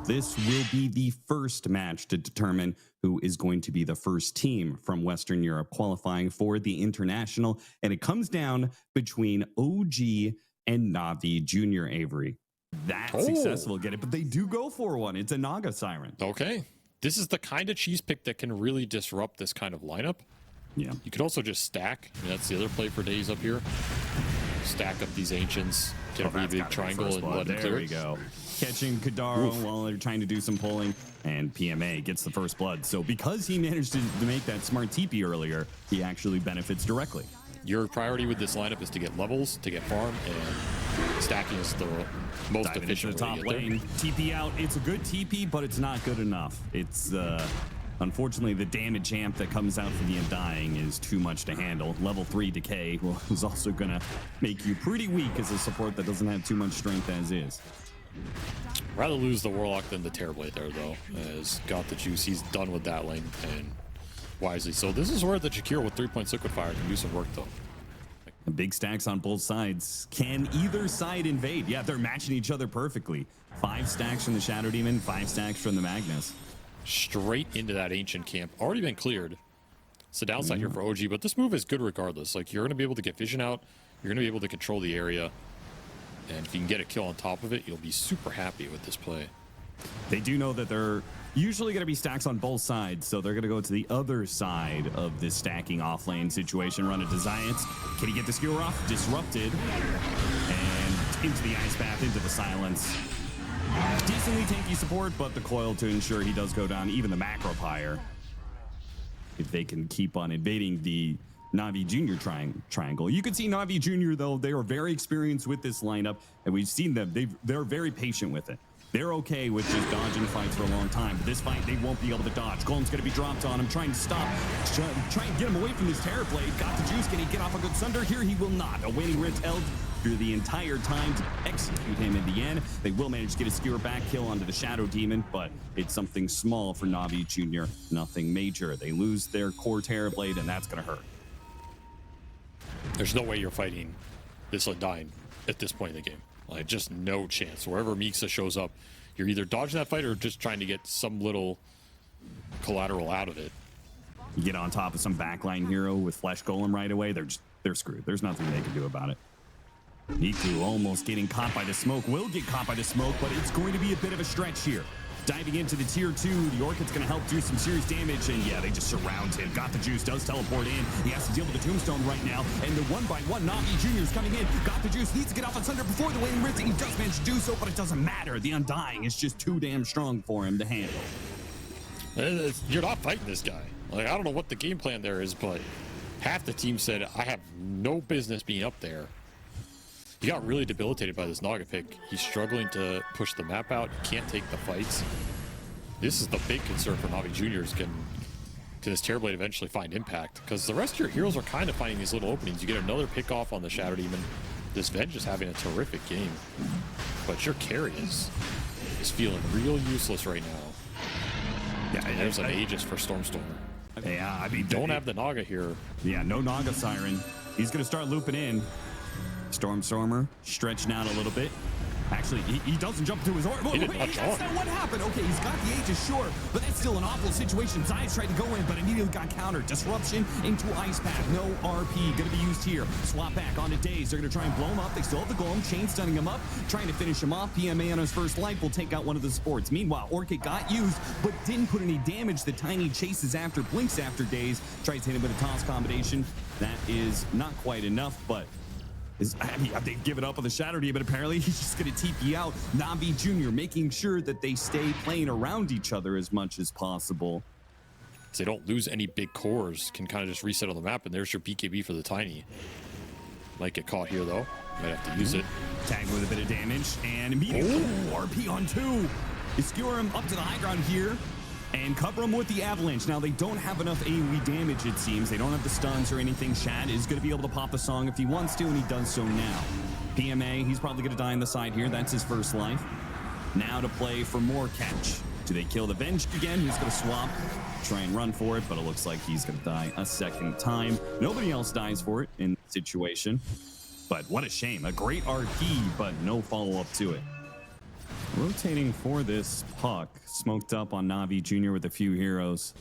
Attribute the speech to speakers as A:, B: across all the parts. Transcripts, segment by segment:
A: This will be the first match to determine who is going to be the first team from Western Europe qualifying for the international. And it comes down between OG and NAVI Jr. Avery. That's successful, get it, but they do go for one. It's a Naga Siren.
B: Okay. This is the kind of cheese pick that can really disrupt this kind of lineup.
A: Yeah.
B: You could also just stack. I mean, that's the other play for days up here. Stack up these ancients, get a really big triangle, and let it clear.
A: There we go. Catching Kadaro while they're trying to do some pulling, and PMA gets the first blood. So because he managed to make that smart TP earlier, he actually benefits directly.
B: Your priority with this lineup is to get levels, to get farm, and stacking is the most efficient
A: into the top lane. TP out. It's a good TP, but it's not good enough. It's unfortunately the damage amp that comes out for the Undying is too much to handle. Level 3 decay is also gonna make you pretty weak as a support that doesn't have too much strength as is.
B: Rather lose the Warlock than the Terrorblade there, though. Has got the juice. He's done with that lane, and wisely so. This is where the Jakir with 3-point Secretlab can do some work, though.
A: Big stacks on both sides. Can either side invade? Yeah, they're matching each other perfectly. 5 stacks from the Shadow Demon, 5 stacks from the Magnus.
B: Straight into that Ancient camp. Already been cleared. It's a downside here for OG, but this move is good regardless. Like, you're going to be able to get vision out. You're going to be able to control the area. And if you can get a kill on top of it, you'll be super happy with this play.
A: They do know that they're usually going to be stacks on both sides, so they're going to go to the other side of this stacking offlane situation. Run it to Zayats. Can he get the skewer off? Disrupted. And into the Ice Path, into the Silence. Decently tanky support, but the coil to ensure he does go down. Even the Macro Pyre. If they can keep on invading the NAVI Jr. triangle. You can see NAVI Jr. though, they are very experienced with this lineup, and we've seen them. They're very patient with it. They're okay with just dodging fights for a long time, but this fight, they won't be able to dodge. Golem's going to be dropped on him, trying to stop, try and get him away from this Terrorblade. Got the juice. Can he get off a good Sunder? Here he will not. Awaiting Ritz held through the entire time to execute him in the end. They will manage to get a skewer back kill onto the Shadow Demon, but it's something small for NAVI Jr. Nothing major. They lose their core Terrorblade, and that's going to hurt.
B: There's no way you're fighting this Undying at this point in the game. Like, just no chance. Wherever Mixa shows up, you're either dodging that fight or just trying to get some little collateral out of it.
A: You get on top of some backline hero with Flesh Golem right away, they're screwed. There's nothing they can do about it. Niku almost getting caught by the smoke. Will get caught by the smoke, but it's going to be a bit of a stretch here. Diving into the tier 2, the Orchid's going to help do some serious damage, and yeah, they just surround him. Got the juice, does teleport in. He has to deal with the tombstone right now, and the 1-by-1 NAVI Jr. is coming in. Got the juice, needs to get off on Sunder before the Waiting Ritz, and he does manage to do so, but it doesn't matter. The Undying is just too damn strong for him to handle.
B: You're not fighting this guy. Like, I don't know what the game plan there is, but half the team said, I have no business being up there. He got really debilitated by this Naga pick. He's struggling to push the map out. He can't take the fights. This is the big concern for NAVI Juniors. Can this Terrorblade eventually find impact? Because the rest of your heroes are kind of finding these little openings. You get another pick off on the Shadow Demon. This Venge is having a terrific game. But your carry is feeling real useless right now. Yeah, there's an Aegis for Stormstormer.
A: Yeah, I mean,
B: don't have the Naga here.
A: Yeah, no Naga Siren. He's going to start looping in. Stormstormer stretching out a little bit. Actually, he doesn't jump to his orb. Wait, that's not what happened. Okay, he's got the Aegis, sure, but that's still an awful situation. Zayas tried to go in, but immediately got countered. Disruption into Ice Path. No RP going to be used here. Swap back onto Daze. They're going to try and blow him up. They still have the Golem. Chain stunning him up, trying to finish him off. PMA on his first life will take out one of the supports. Meanwhile, Orchid got used, but didn't put any damage. The Tiny chases after, blinks after Daze. Tries to hit him with a toss combination. That is not quite enough, but they've given up on the Shadow Demon, but apparently he's just going to TP out. NAVI Jr. making sure that they stay playing around each other as much as possible.
B: So they don't lose any big cores, can kind of just reset on the map, and there's your BKB for the Tiny. Might get caught here, though. Might have to use it.
A: Tag with a bit of damage, and immediately RP on 2. They skewer him up to the high ground here. And cover him with the Avalanche. Now, they don't have enough AoE damage, it seems. They don't have the stuns or anything. Shad is going to be able to pop a song if he wants to, and he does so now. PMA, he's probably going to die on the side here. That's his first life. Now to play for more catch. Do they kill the Venge again? He's going to swap, try and run for it, but it looks like he's going to die a second time. Nobody else dies for it in the situation. But what a shame. A great RP, but no follow-up to it. Rotating for this puck, smoked up on NAVI Jr. with a few heroes.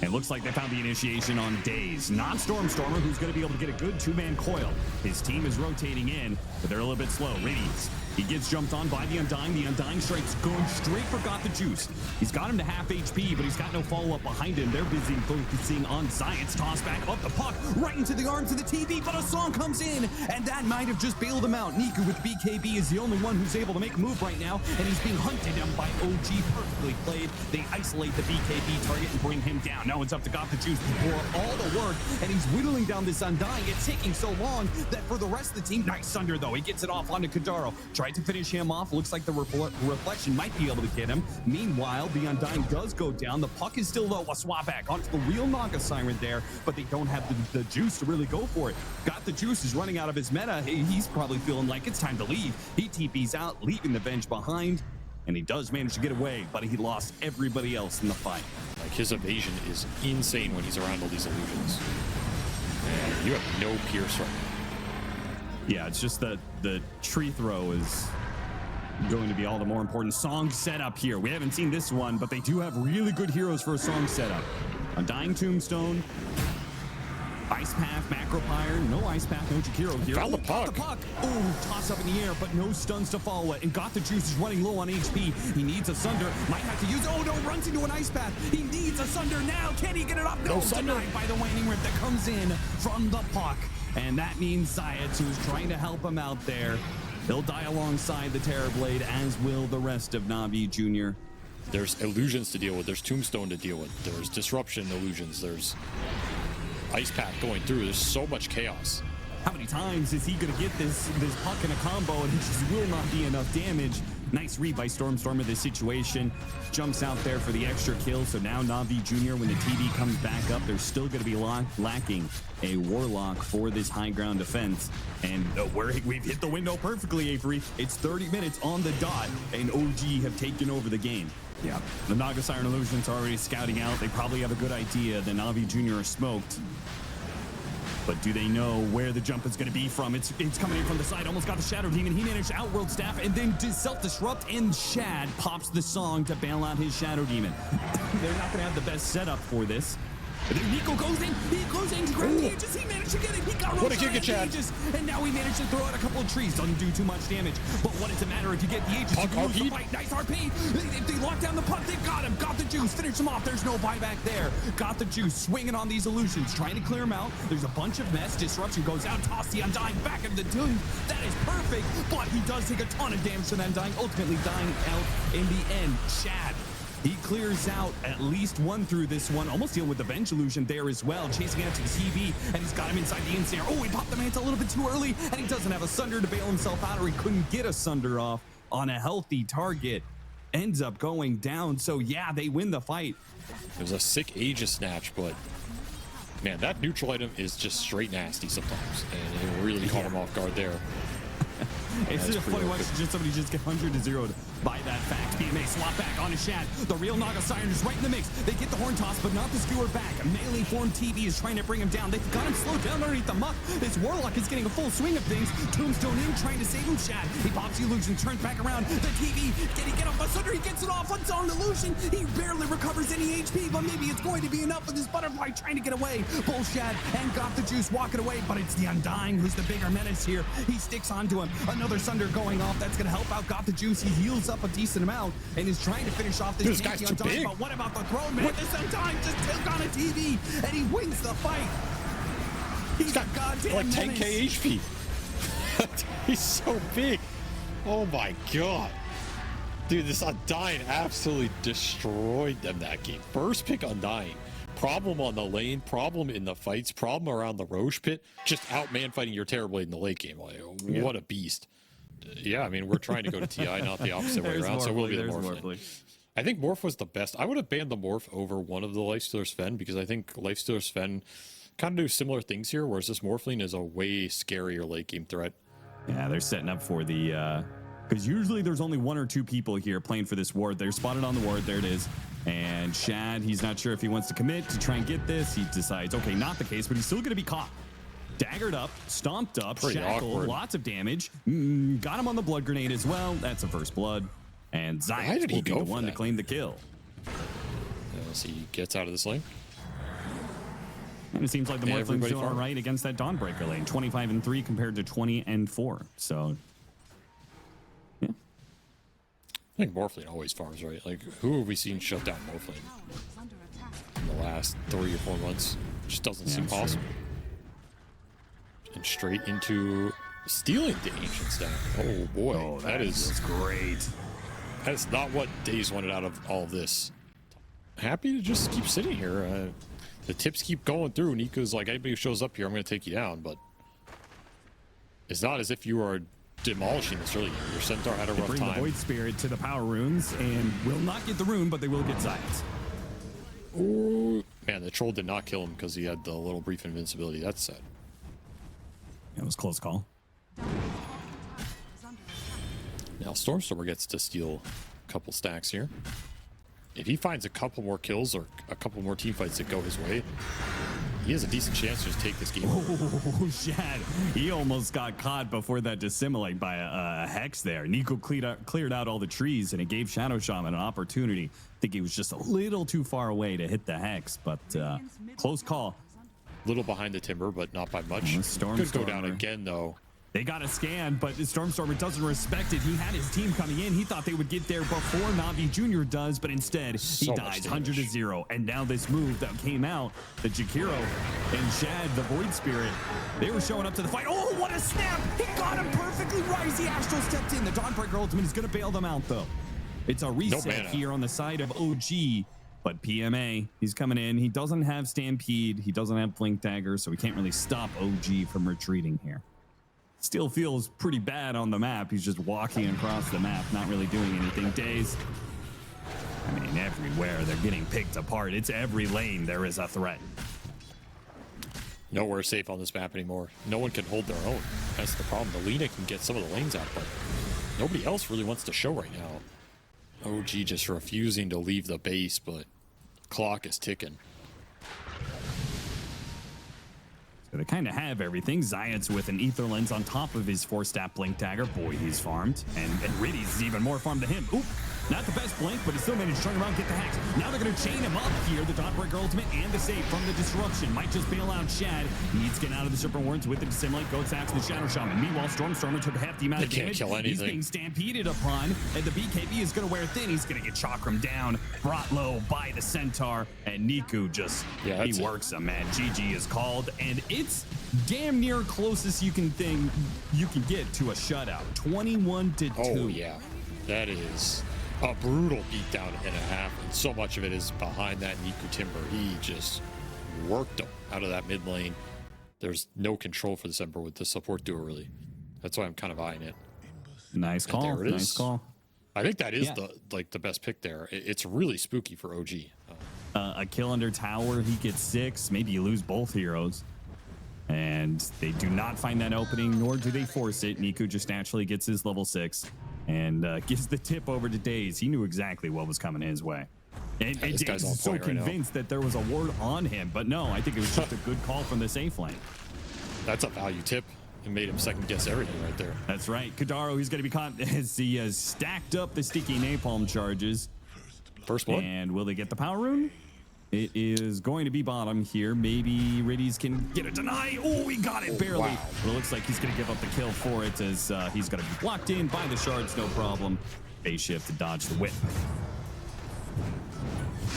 A: It looks like they found the initiation on Daze, not Stormstormer, who's going to be able to get a good two-man coil. His team is rotating in, but they're a little bit slow. Radiance, he gets jumped on by the Undying. The Undying strikes going straight for Got the Juice. He's got him to half HP, but he's got no follow-up behind him. They're busy focusing on Science. Toss back up the puck, right into the arms of the TV, but a song comes in, and that might have just bailed him out. Niku with BKB is the only one who's able to make a move right now, and he's being hunted down by OG. Perfectly played. They isolate the BKB target and bring him down. Now it's up to Got the Juice for all the work, and he's whittling down this Undying. It's taking so long that for the rest of the team, nice Thunder though. He gets it off onto Kadaro. Tried to finish him off. Looks like the reflection might be able to get him. Meanwhile, the Undying does go down. The puck is still low. A swap back onto the real Naga Siren there, but they don't have the juice to really go for it. Got the Juice is running out of his meta. He's probably feeling like it's time to leave. He TP's out, leaving the bench behind, and he does manage to get away, but he lost everybody else in the fight.
B: Like, his evasion is insane when he's around all these illusions. And you have no pierce right now.
A: Yeah, it's just that the tree throw is going to be all the more important. Song setup here. We haven't seen this one, but they do have really good heroes for a song setup. Undying Tombstone, Ice Path, Macro Pyre, no Ice Path, no Jakiro here.
B: Found the puck.
A: The puck. Oh, toss up in the air, but no stuns to follow it. And Got the Juice is running low on HP. He needs a Sunder. Might have to use. Oh no, runs into an Ice Path. He needs a Sunder now. Can he get it up? No, denied by the waning rip that comes in from the puck. And that means Zayats, who's trying to help him out there, he'll die alongside the Terrorblade, as will the rest of NAVI Jr.
B: There's illusions to deal with. There's Tombstone to deal with. There's disruption illusions. There's Ice Pack going through. There's so much chaos.
A: How many times is he going to get this puck in a combo, and it just will not be enough damage? Nice read by Stormstormer this situation. Jumps out there for the extra kill. So now NAVI Jr., when the TV comes back up, they're still going to be lacking a Warlock for this high ground defense. And we've hit the window perfectly, Avery. It's 30 minutes on the dot, and OG have taken over the game. Yeah, the Naga Siren Illusions are already scouting out. They probably have a good idea that NAVI Jr. are smoked. But do they know where the jump is going to be from? It's coming in from the side. Almost got the Shadow Demon. He managed to Outworld Staff and then self-disrupt, and Shad pops the song to bail out his Shadow Demon. They're not going to have the best setup for this. And then Nico goes in. He goes in to grab the Aegis. He managed to get it. He got
B: what a kick at Chad.
A: Aegis. And now he managed to throw out a couple of trees. Doesn't do too much damage. But what does it matter if you get the Aegis?
B: Puck RP.
A: Nice RP. If they lock down the puck, they've got him. Got the Juice. Finish him off. There's no buyback there. Got the Juice. Swinging on these illusions. Trying to clear him out. There's a bunch of mess. Disruption goes out. Toss the Undying back into the tomb. That is perfect. But he does take a ton of damage to the Undying. Ultimately dying out in the end. Shad. He clears out at least one through this one. Almost dealing with the bench illusion there as well. Chasing out to the TV, and he's got him inside the ensnare. Oh, he popped the mantle a little bit too early, and he doesn't have a Sunder to bail himself out, or he couldn't get a Sunder off on a healthy target. Ends up going down. So yeah, they win the fight.
B: It was a sick Aegis snatch, but man, that neutral item is just straight nasty sometimes, and it really caught him off guard there.
A: It's just funny watching somebody just get 100-0 by that fact. BMA swap back on a Shad. The real Naga Siren is right in the mix. They get the horn toss, but not the skewer back. A melee form TV is trying to bring him down. They've got him slowed down underneath the muck. This Warlock is getting a full swing of things. Tombstone in, trying to save him. Shad. He pops the illusion, turns back around. The TV, can he get off a Sunder? He gets it off. What's on the illusion? He barely recovers any HP, but maybe it's going to be enough with this butterfly trying to get away. Bull Shad and Got the Juice walking away, but it's the Undying who's the bigger menace here. He sticks onto him. Another Sunder going off. That's going to help out Got the Juice. He heals up a decent amount and is trying to finish off this
B: guy's too big.
A: But what about the throne, man? This Undying just took on a TV and he wins the fight. He's got goddamn
B: like
A: menace.
B: 10k HP. He's so big. Oh my god. Dude, this Undying absolutely destroyed them that game. First pick Undying. Problem on the lane, problem in the fights, problem around the Roche pit. Just out man fighting your Terrorblade in the late game. Like, what a beast. Yeah, I mean, we're trying to go to TI, not the opposite way around, so we'll be the Morph. I think Morph was the best. I would have banned the Morph over one of the Lifestealer Sven, because I think Lifestealer Sven kind of do similar things here, whereas this Morphling is a way scarier late game threat.
A: Yeah, they're setting up for the... Because usually there's only one or two people here playing for this ward. They're spotted on the ward. There it is. And Shad, he's not sure if he wants to commit to try and get this. He decides, okay, not the case, but he's still going to be caught. Daggered up, stomped up,
B: Pretty
A: shackled,
B: awkward.
A: lots of damage. Got him on the blood grenade as well. That's a first blood. And Zayat
B: did he
A: will be
B: go
A: the
B: for
A: one to
B: that?
A: claim the kill.
B: As he gets out of this lane.
A: And it seems like the Morphlings
B: Everybody
A: doing all
B: farms.
A: right against that Dawnbreaker lane. 25-3 compared to 20-4. So, yeah.
B: I think Morphling always farms, right? Like, who have we seen shut down Morphling in the last 3 or 4 months? Just doesn't seem
A: that's true.
B: possible. And straight into stealing the Ancient Staff. Oh boy, that is
A: great.
B: that is not what Days wanted out of all of this. Happy to just keep sitting here. The tips keep going through. Nico's like, anybody who shows up here, I'm going to take you down. But it's not as if you are demolishing this early. Your Centaur had a rough
A: Bring the
B: time.
A: Void Spirit to the power runes and will not get the rune, but they will get Zayat.
B: Ooh. Man, the troll did not kill him because he had the little brief invincibility. That's sad.
A: It was a close call.
B: Now Stormstormer gets to steal a couple stacks here. If he finds a couple more kills or a couple more team fights that go his way, he has a decent chance to just take this game over.
A: Oh, Shad. He almost got caught before that dissimulate by a hex there. Nico cleared out all the trees, and it gave Shadow Shaman an opportunity. I think he was just a little too far away to hit the hex, but close call.
B: Little behind the timber, but not by much.
A: Stormstormer.
B: Could go down again, though.
A: They got a scan, but Stormstormer doesn't respect it. He had his team coming in. He thought they would get there before NAVI Jr. does, but instead he
B: So much
A: dies
B: damage.
A: 100-0. And now this move that came out, the Jakiro and Shad, the Void Spirit, they were showing up to the fight. Oh, what a snap! He got him perfectly right as the Astral stepped in. The Dawnbreaker ultimate is going to bail them out, though. It's a reset
B: mana.
A: here on the side of OG. But PMA, he's coming in. He doesn't have Stampede. He doesn't have Blink Dagger, so he can't really stop OG from retreating here. Still feels pretty bad on the map. He's just walking across the map, not really doing anything. Days, I mean, everywhere they're getting picked apart. It's every lane there is a threat.
B: Nowhere safe on this map anymore. No one can hold their own. That's the problem. The Lina can get some of the lanes out, but nobody else really wants to show right now. OG just refusing to leave the base, but clock is ticking.
A: So they kind of have everything. Zayat's with an Ether Lens on top of his 4-stat Blink Dagger. Boy, he's farmed. And Riddy's is even more farmed to him. Oop, not the best Blink, but he still managed to turn around and get the hex. Now they're going to chain him up here. The Dawnbreaker ultimate and the save from the disruption. Might just bail out Shad. Needs to get out of the Serpent Warrens with the Dissimulate. Goes after the Shadow Shaman. Meanwhile, Stormstormer took half the amount of
B: They can't
A: damage.
B: kill anything.
A: He's being stampeded upon. And the BKB is going to wear thin. He's going to get Chakram down. Brought low by the Centaur. And Niku just,
B: Yeah, that's
A: he
B: it.
A: works him, man. GG is called. And it's damn near closest you can get to a shutout. 21-2.
B: Oh, yeah. That is a brutal beatdown and a half, and so much of it is behind that Niku Timber. He just worked him out of that mid lane. There's no control for this Ember with the support duo, really. That's why I'm kind of eyeing it.
A: Nice
B: And
A: call.
B: there it
A: Nice
B: is.
A: call.
B: I think that is
A: Yeah.
B: the best pick there. It's really spooky for OG.
A: A kill under tower, he gets 6. Maybe you lose both heroes. And they do not find that opening, nor do they force it. Niku just naturally gets his level 6 and gives the tip over to Daze. He knew exactly what was coming his way. And
B: Yeah, this guy's
A: Daze
B: on
A: is so
B: point right now.
A: convinced that there was a ward on him. But no, I think it was just a good call from the safe lane.
B: That's a value tip. It made him second guess everything right there.
A: That's right. Kadaro, he's going to be caught as he has stacked up the sticky napalm charges.
B: First blood.
A: And will they get the power rune? It is going to be bottom here. Maybe Riddy's can get a deny. Oh, he got it barely.
B: Wow.
A: But it looks like he's going to give up the kill for it as he's going to be blocked in by the shards. No problem. Phase shift to dodge the whip.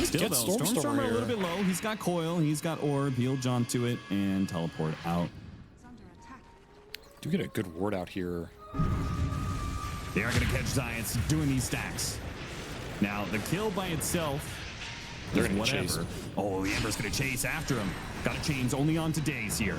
A: Still, though, Stormstormer a little bit low. He's got coil. He's got orb. He'll jump to it and teleport out.
B: Do get a good ward out here.
A: They are going to catch Giants doing these stacks. Now, the kill by itself,
B: They're
A: is
B: gonna
A: whatever.
B: chase.
A: Oh, the Ember's going to chase after him. Got a chains only on to Daze here.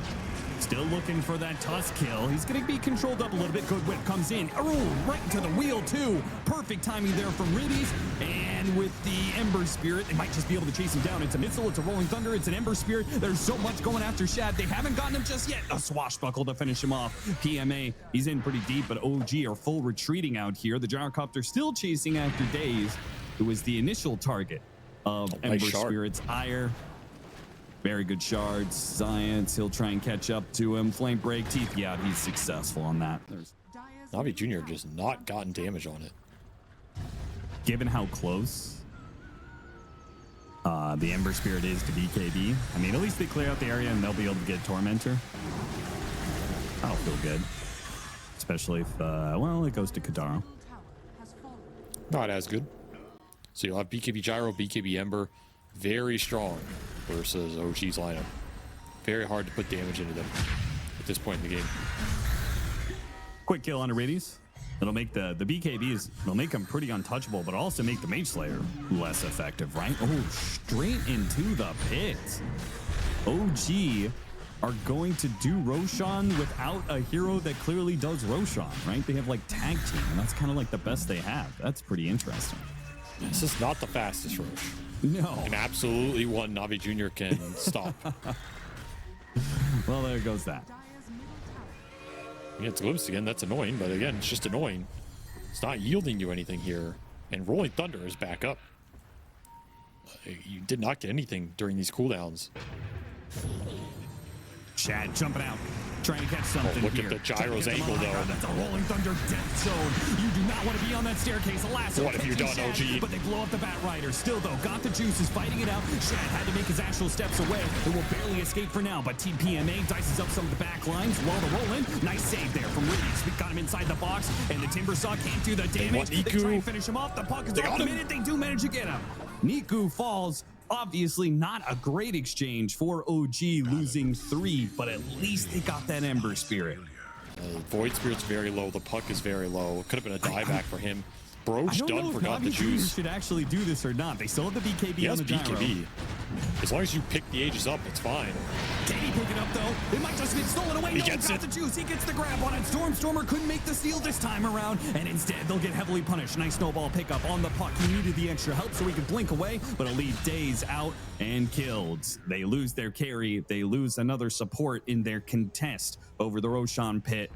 A: Still looking for that Tusk kill. He's going to be controlled up a little bit. Good whip comes in. Oh, right into the wheel, too. Perfect timing there from Riddy's. And with the Ember Spirit, they might just be able to chase him down. It's a missile. It's a Rolling Thunder. It's an Ember Spirit. There's so much going after Shad. They haven't gotten him just yet. A swashbuckle to finish him off. PMA, he's in pretty deep, but OG are full retreating out here. The Gyrocopter still chasing after Daze, who was the initial target of
B: nice
A: Ember
B: shard.
A: Spirit's ire. Very good shards. Science, he'll try and catch up to him. Flame break, TP out. He's successful on that.
B: NAVI Jr. just not gotten damage on it.
A: Given how close the Ember Spirit is to BKB, I mean, at least they clear out the area and they'll be able to get Tormentor. That'll feel good. Especially if, well, it goes to Kadaro.
B: Not as good. So you'll have BKB Gyro, BKB Ember. Very strong versus OG's lineup. Very hard to put damage into them at this point in the game.
A: Quick kill on Iridius. It'll make the BKBs, it'll make them pretty untouchable, but also make the Mage Slayer less effective, right? Oh, straight into the pit. OG are going to do Roshan without a hero that clearly does Roshan, right? They have like tag team, and that's kind of like the best they have. That's pretty interesting.
B: This is not the fastest Rosh.
A: No.
B: And absolutely one NAVI Jr. can stop.
A: Well, there goes that.
B: Yeah, it's glimpsed again. That's annoying, but again, it's just annoying. It's not yielding you anything here. And Rolling Thunder is back up. You did not get anything during these cooldowns.
A: Chad jumping out, trying to catch something.
B: Look
A: here.
B: at the Gyro's angle, though.
A: That's a Rolling Thunder death zone. You do not want to be on that staircase. Lasso.
B: What have you done,
A: Shad,
B: OG?
A: But they blow up the Bat Rider. Still, though, got the juices, fighting it out. Shad had to make his actual steps away. It will barely escape for now, but Team PMA dices up some of the back lines. While the roll-in, nice save there from Riddies. We got him inside the box, and the Timber Saw can't do the damage. They try and finish him off. The puck is off the minute. They do manage to get him. Niku falls. Obviously not a great exchange for OG, losing 3, but at least they got that Ember Spirit.
B: Void Spirit's very low. The puck is very low. Could have been a dieback for him. Broach done forgot the juice.
A: Should actually do this or not. They still have the BKB on the gyro.
B: BKB. As long as you pick the Aegis up, it's fine.
A: Can he pick it up though? It might just get stolen away.
B: He gets
A: got the juice. He gets the grab on it. Stormer couldn't make the steal this time around, and instead they'll get heavily punished. Nice snowball pickup on the puck. He needed the extra help so he could blink away, but it'll leave Daze out and killed. They lose their carry. They lose another support in their contest over the Roshan pit.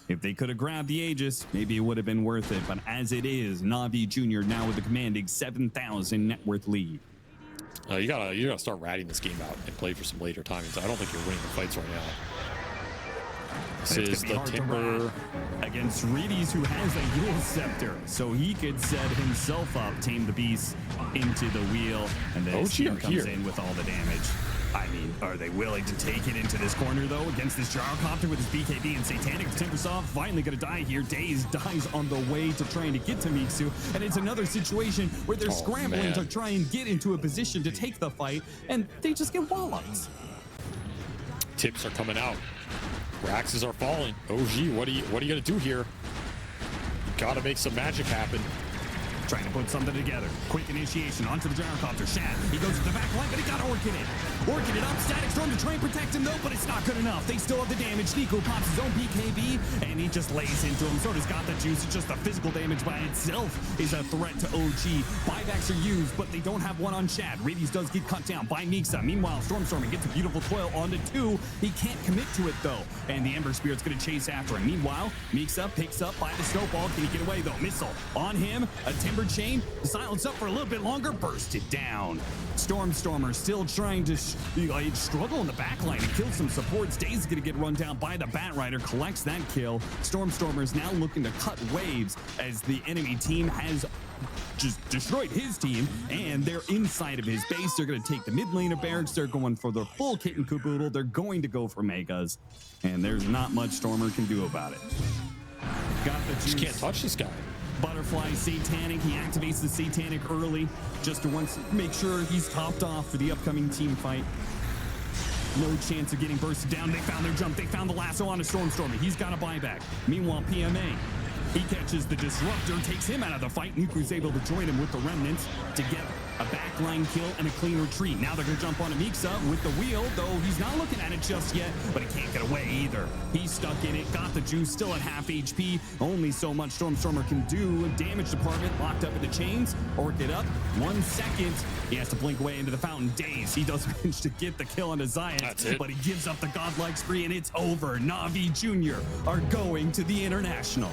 A: If they could have grabbed the Aegis, maybe it would have been worth it. But as it is, NAVI Jr. now with a commanding 7,000 net worth lead.
B: You gotta start ratting this game out and play for some later timings. I don't think you're winning the fights right now. This is the Timber
A: against Riddies, who has a Yule Scepter, so he could set himself up, tame the beast into the wheel, and then OG comes in with all the damage. I mean, are they willing to take it into this corner, though, against this Gyrocopter with his BKB and Satanic? Timbersaw finally going to die here. Daze dies on the way to trying to get to Mixu, and it's another situation where they're scrambling to try and get into a position to take the fight, and they just get walloped.
B: Tips are coming out. Raxes are falling. OG, what are you going to do here? You got to make some magic happen.
A: Trying to put something together. Quick initiation onto the Gyrocopter. Shad, he goes to the back line, but he got Orchid in. Orchid it up. Static Storm to try and protect him, though, but it's not good enough. They still have the damage. Nico pops his own BKB, and he just lays into him. So does Got the Juice. It's just the physical damage by itself is a threat to OG. Buybacks are used, but they don't have one on Shad. Radius does get cut down by Mixa. Meanwhile, Stormstormer gets a beautiful coil onto 2. He can't commit to it, though, and the Ember Spirit's going to chase after him. Meanwhile, Mixa picks up by the snowball. Can he get away, though? Missile on him. A Timber Chain. Silence up for a little bit longer, burst it down. Stormstormer still trying to struggle in the backline and kill some supports. Daze is going to get run down by the Bat Rider, collects that kill. Stormstormer is now looking to cut waves as the enemy team has just destroyed his team, and they're inside of his base. They're going to take the mid lane of Barracks. They're going for the full kit and caboodle. They're going to go for Megas, and there's not much Stormer can do about it. Got the juice.
B: Just can't touch this guy.
A: Butterfly Satanic, he activates the Satanic early just to once make sure he's topped off for the upcoming team fight. No chance of getting bursted down. They found their jump. They found the lasso on a Stormstormer. He's got a buyback. Meanwhile, PMA, he catches the Disruptor, takes him out of the fight. Nuku's able to join him with the Remnants together. A backline kill and a clean retreat. Now they're going to jump on Mixa with the wheel, though he's not looking at it just yet, but he can't get away either. He's stuck in it, got the juice, still at half HP. Only so much Stormstormer can do. Damage department locked up in the chains. Orchid up, 1 second. He has to blink away into the fountain. Daze, he does manage to get the kill on Zion, but he gives up the godlike spree, and it's over. NAVI Jr. are going to the International.